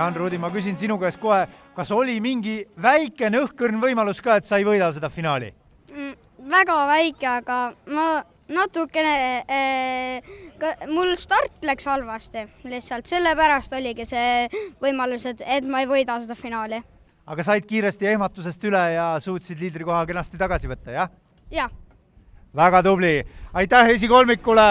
Jaan Rudi, ma küsin sinu käest kohe, kas oli mingi väike nõhkõrn võimalus ka, et sa ei võida seda finaali? Väga väike, aga ma natukene, mul start läks halvasti lihtsalt, sellepärast oligi see võimalus, et ma ei võida seda finaali. Aga said kiiresti ehmatusest üle ja suutsid liidrikoha kenasti tagasi võtta, jah? Jah. Väga tubli. Aitäh esikolmikule!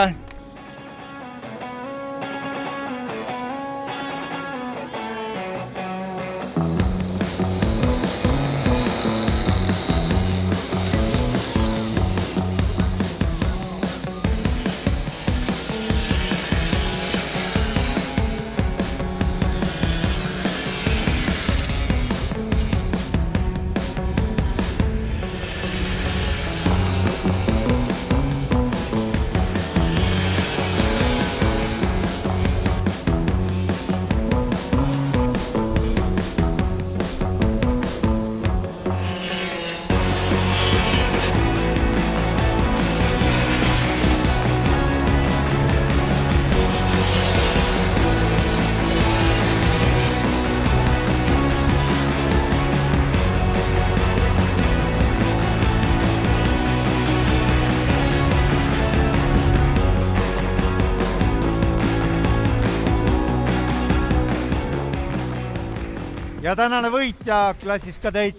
Ja tänane võitja klassis kadett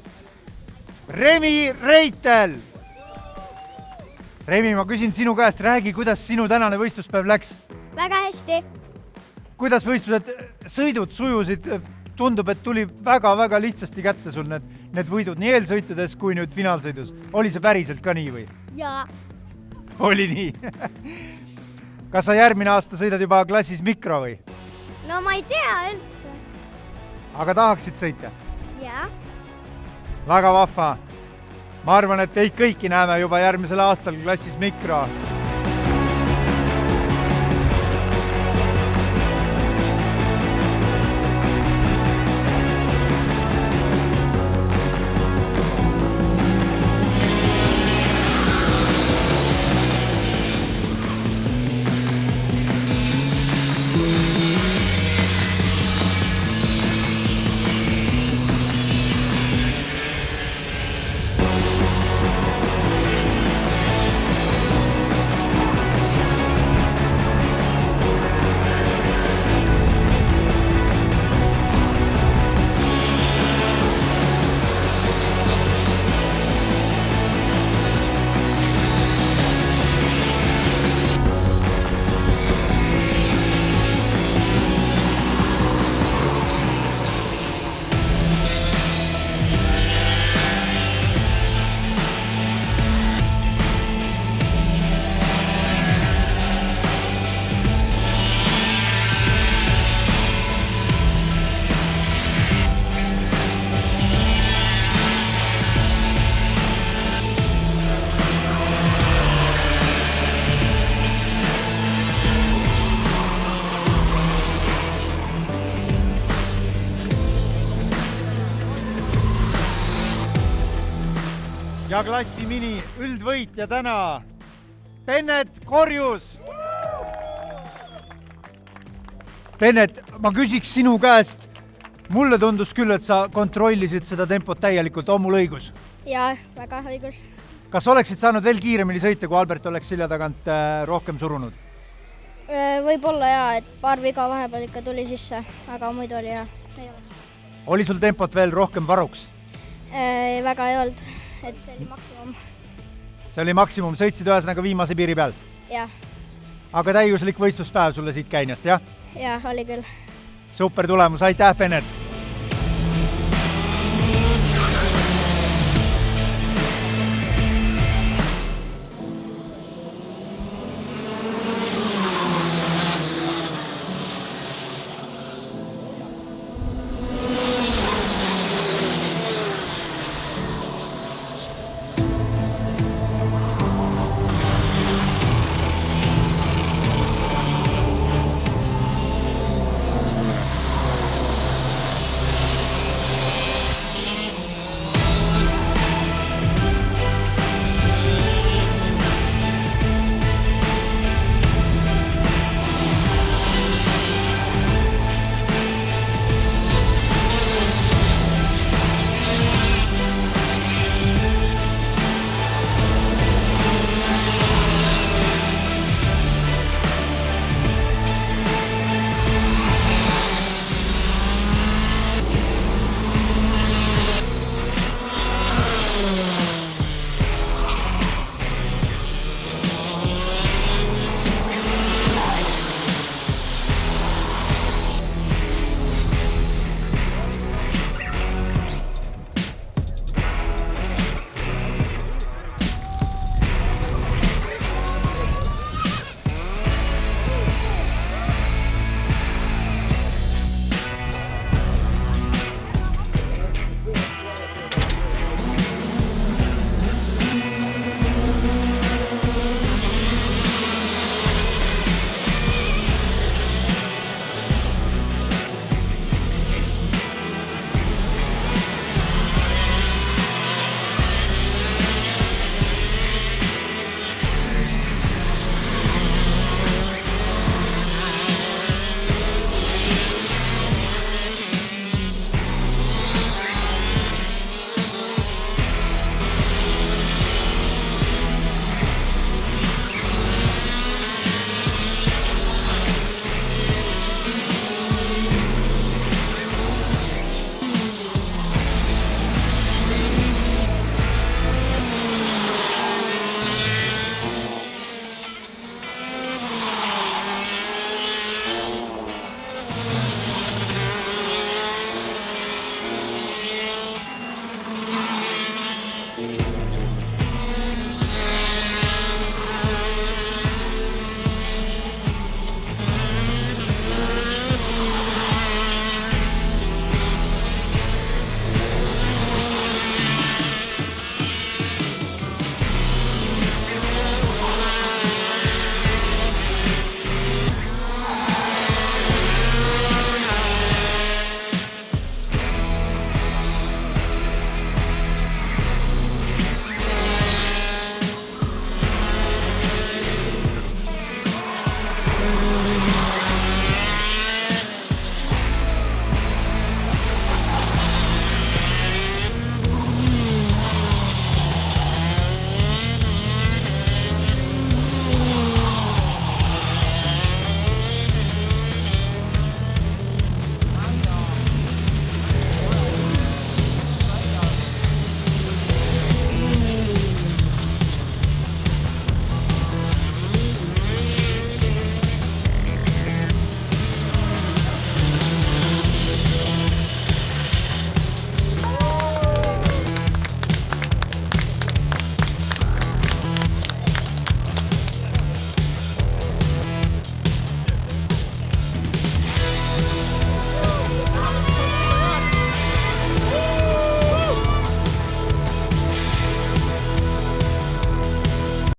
Remi Reitel. Remi, ma küsin sinu käest, räägi, kuidas sinu tänane võistluspäev läks? Väga hästi. Kuidas võistlused sõidud sujusid? Tundub, et tuli väga-väga lihtsasti kätte sul need võidud nii eelsõitudes kui nüüd finaalsõidus. Oli see päriselt ka nii või? Jaa. Oli nii. Kas sa järgmine aasta sõidad juba klassis mikro või? No ma ei tea üldse. Aga tahaksid sõita? Jaa. Väga vahva. Ma arvan, et teid kõiki näeme juba järgmisel aastal klassis mikro. Ja klassi mini üldvõitja täna Bennet Korjus. Bennet, ma küsiks sinu käest. Mulle tundus küll, et sa kontrollisid seda tempot täielikult, on mul õigus? Jaa, väga õigus. Kas oleksid saanud veel kiiremini sõita, kui Albert oleks selja tagant rohkem surunud? Võib-olla jaa, et paar viga vahepeal ikka tuli sisse, aga muidu oli jaa. Oli sul tempot veel rohkem varuks? Väga ei olnud. Et see oli maksimum. See oli maksimum, sõitsid ühesõnaga viimase piiri peal? Jah. Aga täiuslik võistluspäev sulle siit Käinjast, jah? Jah, oli küll. Super tulemus, aitäh, Bennet!